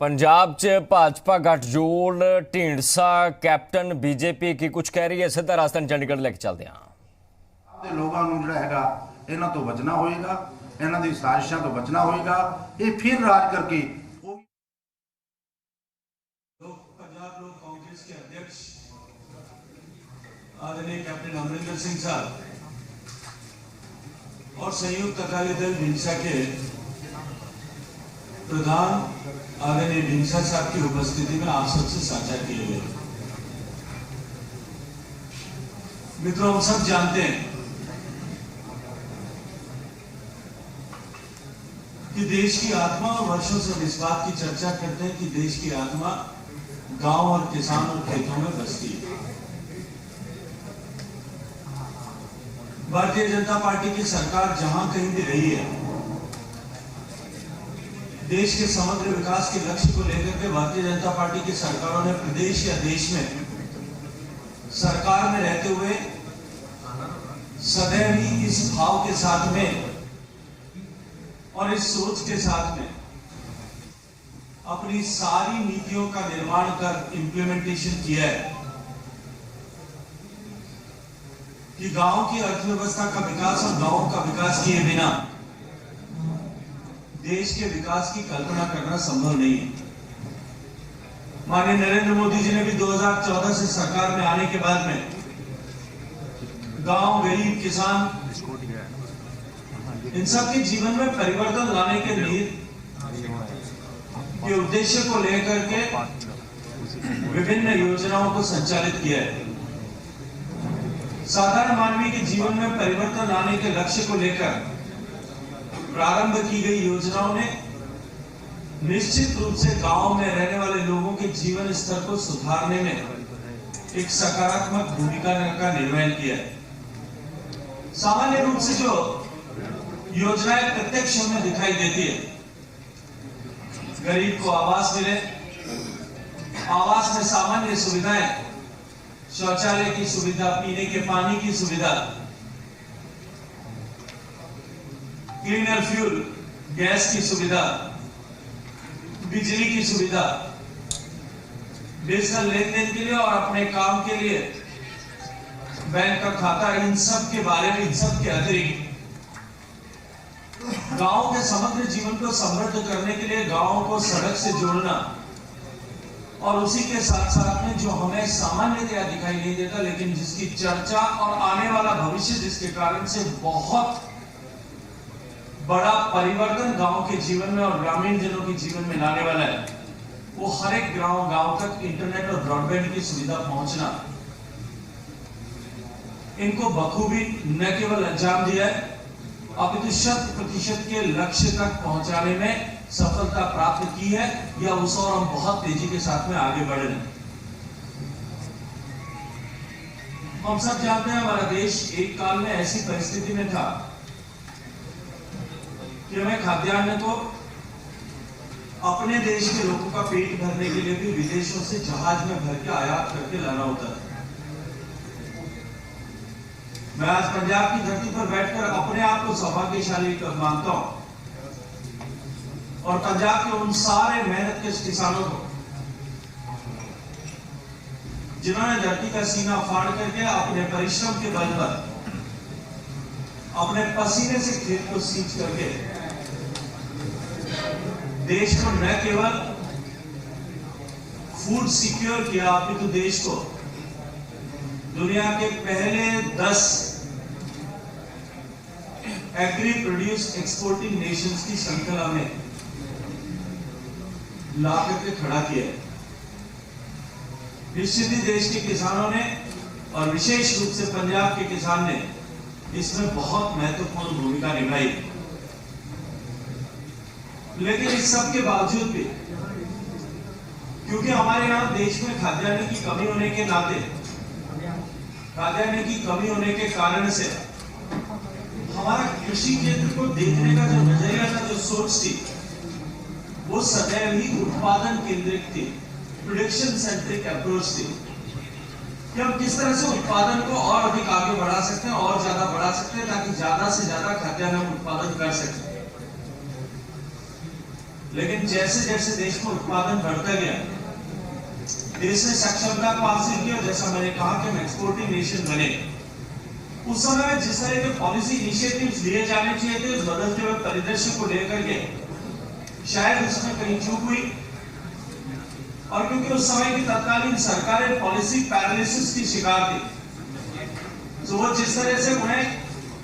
पंजाब च भाजपा गठजोड़ Dhindsa captain BJP की कुछ कह रही है। सीधा राजधानी चंडीगढ़ लेके चलते हैं। लोगों को जिहड़ा हैगा इन्हां तो बचना होएगा, इन्हां दी साजिशां तो बचना होएगा। ये फिर राज करके पंजाब लोक कांग्रेस के अध्यक्ष आदरणीय कैप्टन अमरिंदर सिंह साहब और संयुक्त अकाली दल ढींडसा के प्रधान आदरणीय ढींडसा साहब की उपस्थिति में आप सबसे साझा किए गए। मित्रों, हम सब जानते हैं कि देश की आत्मा, और वर्षों से हम इस बात की चर्चा करते हैं कि देश की आत्मा गांव और किसान और खेतों में बसती है। भारतीय जनता पार्टी की सरकार जहां कहीं भी रही है, देश के समग्र विकास के लक्ष्य को लेकर के भारतीय जनता पार्टी की सरकारों ने प्रदेश या देश में सरकार में रहते हुए सदैव ही इस भाव के साथ में और इस सोच के साथ में अपनी सारी नीतियों का निर्माण कर इंप्लीमेंटेशन किया है कि गांव की अर्थव्यवस्था का विकास और गांव का विकास किए बिना देश के विकास की कल्पना करना संभव नहीं है। माननीय नरेंद्र मोदी जी ने भी 2014 से सरकार में आने के बाद में गांव, गरीब, किसान, इन सबके जीवन में परिवर्तन लाने के लिए के उद्देश्य को लेकर के विभिन्न योजनाओं को संचालित किया है। साधारण मानवीय के जीवन में परिवर्तन लाने के लक्ष्य को लेकर प्रारंभ की गई योजनाओं ने निश्चित रूप से गांव में रहने वाले लोगों के जीवन स्तर को सुधारने में एक सकारात्मक भूमिका का निर्वहन किया है। सामान्य रूप से जो योजनाएं प्रत्यक्ष हमें दिखाई देती है, गरीब को आवास मिले, आवास में सामान्य सुविधाएं, शौचालय की सुविधा, पीने के पानी की सुविधा, क्लीनर फ्यूल, गैस की सुविधा, बिजली की सुविधा, डिजिटल लेन देन के लिए और अपने काम के लिए बैंक का खाता, इन सब के बारे में, इन सब के अतिरिक्त गांव के समग्र जीवन को समृद्ध करने के लिए गांव को सड़क से जोड़ना, और उसी के साथ साथ में जो हमें सामान्यतया दिखाई नहीं देता लेकिन जिसकी चर्चा और आने वाला भविष्य जिसके कारण से बहुत बड़ा परिवर्तन गांव के जीवन में और ग्रामीण जनों के जीवन में लाने वाला है, वो हर एक गांव तक इंटरनेट और ब्रॉडबैंड की सुविधा पहुंचना। इनको बखूबी न केवल अंजाम दिया है, अपितु 100% के लक्ष्य तक पहुंचाने में सफलता प्राप्त की है, या उस और हम बहुत तेजी के साथ में आगे बढ़ रहे हैं। हम सब जानते हैं हमारा देश एक काल में ऐसी परिस्थिति में था कि हमें खाद्यान्न को अपने देश के लोगों का पेट भरने के लिए भी विदेशों से जहाज में भर के आयात करके लाना होता था। मैं आज पंजाब की धरती पर बैठकर अपने आप को सौभाग्यशाली मानता हूं और पंजाब के उन सारे मेहनतकश किसानों को जिन्होंने धरती का सीना फाड़ करके अपने परिश्रम के बल पर, अपने पसीने से खेत को सींच करके देश को न केवल फूड सिक्योर किया, अपितु देश को दुनिया के पहले 10 एग्री प्रोड्यूस एक्सपोर्टिंग नेशंस की श्रृंखला में ला करके खड़ा किया है। निश्चित ही देश के किसानों ने और विशेष रूप से पंजाब के किसान ने इसमें बहुत महत्वपूर्ण भूमिका निभाई। लेकिन इस सब के बावजूद भी, क्योंकि हमारे यहाँ देश में खाद्यान्न की कमी होने के नाते, खाद्यान्न की कमी होने के कारण से हमारा कृषि क्षेत्र को देखने का जो नजरिया था, जो सोच थी, वो सदैव ही उत्पादन केंद्रित थी, प्रोडक्शन सेंट्रिक अप्रोच थी कि हम किस तरह से उत्पादन को और अधिक आगे बढ़ा सकते हैं और ज्यादा बढ़ा सकते हैं ताकि ज्यादा से ज्यादा खाद्यान्न हम उत्पादन कर सकें। लेकिन जैसे जैसे देश में उत्पादन बढ़ता गया, देश ने सक्षमता को हासिल किया, जैसा मैंने कहा कि हम एक्सपोर्टिंग नेशन बने। उस समय में जिस तरह के पॉलिसी इनिशिएटिव्स लिए जाने चाहिए थे, उस बदलते हुए परिदृश्य को लेकर के शायद उसमें कहीं चूक हुई, और क्योंकि उस समय की तत्कालीन सरकारें पॉलिसी पैरालिसिस की शिकार थी, तो वो जिस तरह से उन्हें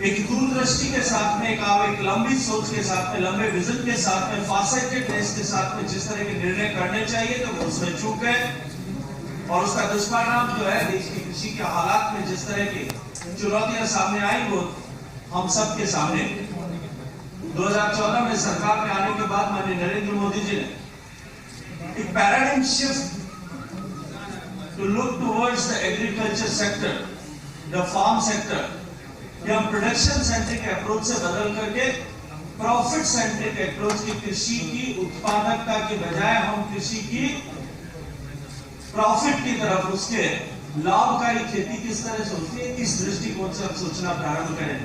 एक दूरदृष्टि के साथ में, एक लंबी सोच के साथ में, लंबे विजन के साथ में, फारसाइटेडनेस के साथ में जिस तरह के निर्णय करने चाहिए तो वो उसमें चूक गए, और उसका दुष्परिणाम जो है देश की कृषि के हालात में जिस तरह की चुनौतियां सामने आई वो हम सब के सामने। 2014 में सरकार में आने के बाद माननीय नरेंद्र मोदी जी ने एक paradigm shift to look towards the agriculture sector, the farm sector, या प्रोडक्शन सेंट्रिक अप्रोच से बदल करके प्रॉफिट सेंट्रिक अप्रोच की, कृषि की उत्पादकता के बजाय हम कृषि की प्रॉफिट की तरफ, उसके लाभकारी खेती किस तरह से होती है, इस दृष्टिकोण से हम सोचना प्रारंभ करें।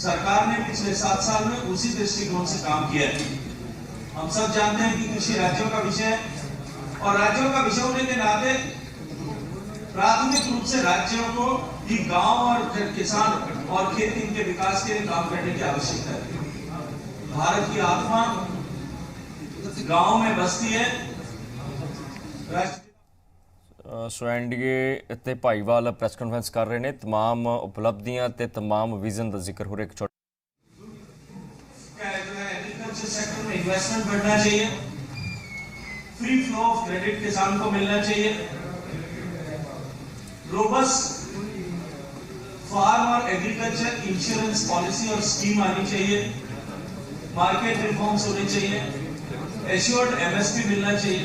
सरकार ने पिछले 7 साल में उसी दृष्टिकोण से काम किया है। हम सब जानते हैं कि कृषि राज्यों का विषय है, और राज्यों का विषय होने के नाते प्राथमिक रूप से राज्यों को ही गांव और किसान और खेती के विकास के लिए काम करने की आवश्यकता है। भारत की आत्मा गांव में बसती है। सो एनडीए ते भाईवाल प्रेस कॉन्फ्रेंस कर रहे हैं, तमाम उपलब्धियां ते तमाम विजन का जिक्र हो रहा है। एग्रीकल्चर सेक्टर में इन्वेस्टमेंट बढ़ना चाहिए, फ्री फ्लो ऑफ क्रेडिट किसान को मिलना चाहिए, रोबस्ट फार्म और एग्रीकल्चर इंश्योरेंस पॉलिसी और स्कीम आनी चाहिए, मार्केट रिफॉर्म्स होने चाहिए, एश्योर्ड एमएसपी मिलना चाहिए,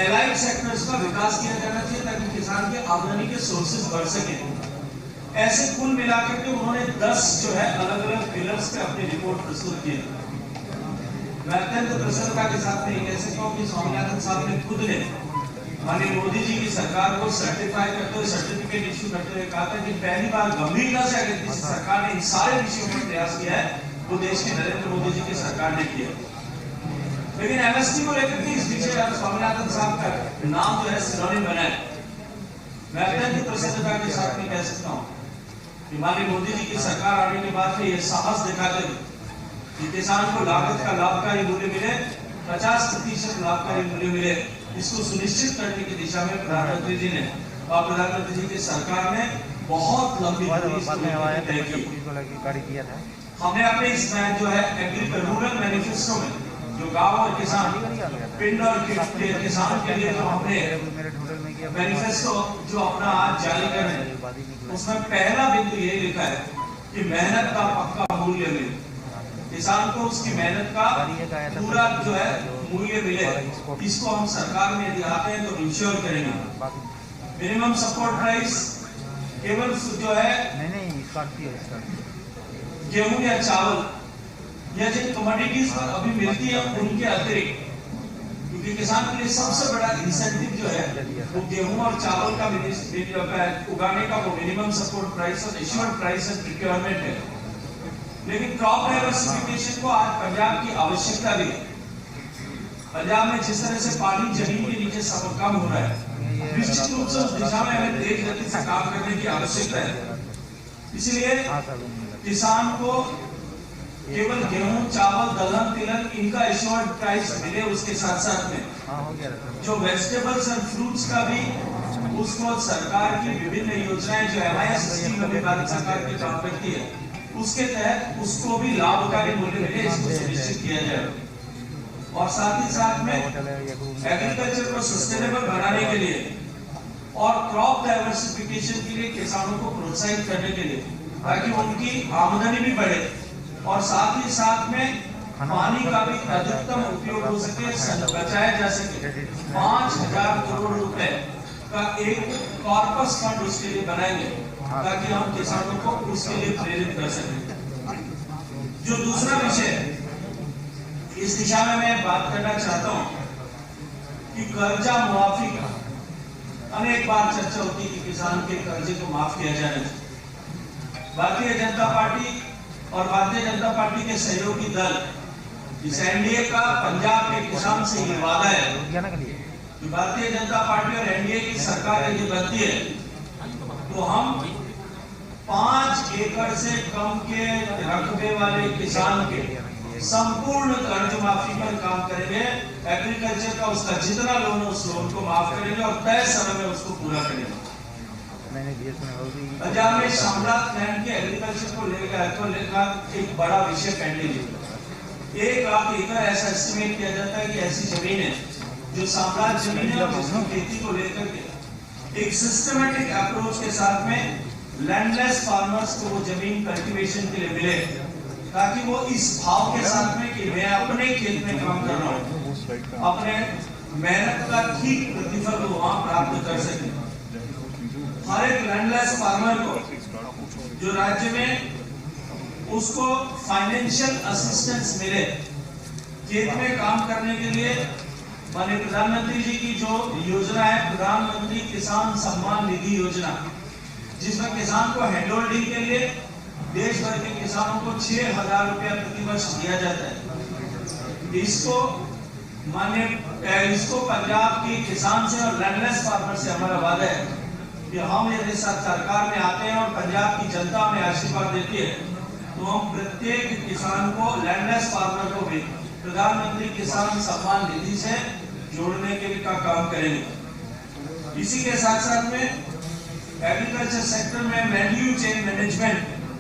एलाइड सेक्टर्स का विकास किया जाना चाहिए ताकि किसान के आमदनी के सोर्सेज बढ़ सके। ऐसे कुल मिलाकर के उन्होंने 10 जो है अलग अलग पिलर्स पे अपनी रिपोर्ट प्रस्तुत की। मैं अत्यंत प्रसन्नता के साथ में कह सकता हूँ कि स्वामीनाथन साहब ने खुद ने माननीय मोदी जी की सरकार को सर्टिफाई करते हुए, सर्टिफिकेट इश्यू करते हुए कहा था कि पहली बार गंभीरता से अगर किसी सरकार ने इन सारे विषयों पर प्रयास किया है वो देश के नरेंद्र मोदी जी की सरकार ने किया। लेकिन एमएसपी को लेकर के इस विषय स्वामीनाथन साहब का नाम जो है सिनोनिम बना है। मैं अत्यंत प्रसन्नता के साथ में कह सकता हूँ कि माननीय मोदी जी की सरकार आने के बाद ये साहस दिखाते हुए कि किसान को लागत का लाभकारी मूल्य मिले, 50% लाभकारी मूल्य मिले, इसको सुनिश्चित करने की दिशा में प्रधानमंत्री जी ने और प्रधानमंत्री जी की सरकार ने बहुत लंबी दूरी तय की। हमने अपने इस जो है रूरल मैनिफेस्टो में जो गांव और किसान, पिंड और किसान के लिए जो हमने मैनिफेस्टो जो अपना आज जारी कर रहे हैं, उसमें पहला बिंदु यही लिखा है कि मेहनत का पक्का मूल्य मिले, किसान को उसकी मेहनत का पूरा जो है मूल्य मिले। इसको हम सरकार में यदि आते हैं तो इंश्योर करेंगे। मिनिमम सपोर्ट प्राइस केवल जो है गेहूं या चावल या जिन कमोडिटीज अभी मिलती है उनके अतिरिक्त, क्योंकि किसान के लिए सबसे बड़ा इंसेंटिव जो है वो गेहूं और चावल का उगाने का वो मिनिमम सपोर्ट प्राइस और एश्योर्ड प्राइस एंड प्रोक्योरमेंट है। लेकिन क्रॉप डाइवर्सिफिकेशन को आज पंजाब की आवश्यकता भी है। पंजाब में जिस तरह से पानी जमीन के नीचे सब कम हो रहा है, निश्चित रूप से उस दिशा में हमें तेज गति से काम करने की आवश्यकता है। इसलिए किसान को केवल गेहूं, चावल, दलहन, तिलहन इनका एश्योर्ड प्राइस मिले, उसके साथ साथ में जो वेजिटेबल्स एंड फ्रूट्स का भी उसको सरकार की विभिन्न योजनाएं जो एमआईएस स्कीम अभी भारत सरकार की काम करती है उसके तहत उसको भी लाभकारी मूल्य मिले, इसको सुनिश्चित किया जाए। और साथ ही साथ में एग्रीकल्चर को सस्टेनेबल बनाने के लिए और क्रॉप डाइवर्सिफिकेशन के लिए किसानों को प्रोत्साहित करने के लिए ताकि उनकी आमदनी भी बढ़े और साथ ही साथ में पानी का भी अधिकतम उपयोग हो सके, बचाया जा सके। 5,000 करोड़ रुपए का एक कॉर्पस फंड उसके लिए बनाएंगे ताकि हम किसानों को उसके लिए प्रेरित कर सकें। जो दूसरा विषय इस दिशा में मैं बात करना चाहता हूं कि कर्जा मुआफी का अनेक बार चर्चा होती है कि किसान के कर्जे को माफ किया जाना चाहिए। भारतीय जनता पार्टी और भारतीय जनता पार्टी के सहयोगी दल इस एनडीए का पंजाब के किसान से ये वादा है कि भारतीय जनता पार्टी और एनडीए की सरकार यदि बनती है तो हम 5 एकड़ से कम के रकबे वाले किसान के संपूर्ण कर्ज माफी पर काम करेंगे। एग्रीकल्चर का उसका जितना लोन है उस लोन को माफ करेंगे और तय समय में उसको पूरा करेंगे। पंजाब में शामलात लैंड के एग्रीकल्चर को लेकर एक बड़ा विषय पेंडिंग है। 1 लाख एकड़ ऐसा एस्टिमेट किया जाता है कि ऐसी जमीन है जो साम्राज्य जमीन है और उसकी खेती को लेकर के एक सिस्टमेटिक अप्रोच के साथ में लैंडलेस फार्मर्स को वो जमीन कल्टीवेशन के लिए मिले, ताकि वो इस भाव के साथ में कि मैं अपने खेत में काम कर रहा हूँ, अपने मेहनत का ठीक प्रतिफल को वहां प्राप्त कर सके। हर एक लैंडलेस फार्मर को जो राज्य में उसको फाइनेंशियल असिस्टेंस मिले खेत में काम करने के लिए। माननीय प्रधानमंत्री जी की जो योजना है प्रधानमंत्री किसान सम्मान निधि योजना, जिसमें किसान को हैंड होल्डिंग के लिए देश भर के किसानों को 6,000 रुपया प्रतिवर्ष दिया जाता है। इसको पंजाब के किसान से और लैंडलेस फार्मर से हमारा वादा है कि हम यदि सरकार में आते हैं और पंजाब की जनता में आशीर्वाद देती है तो हम प्रत्येक किसान को, लैंडलेस फार्मर को भी प्रधानमंत्री किसान सम्मान निधि से जोड़ने के लिए का काम करेंगे। इसी के साथ साथ में एग्रीकल्चर सेक्टर में वैल्यू चेन मैनेजमेंट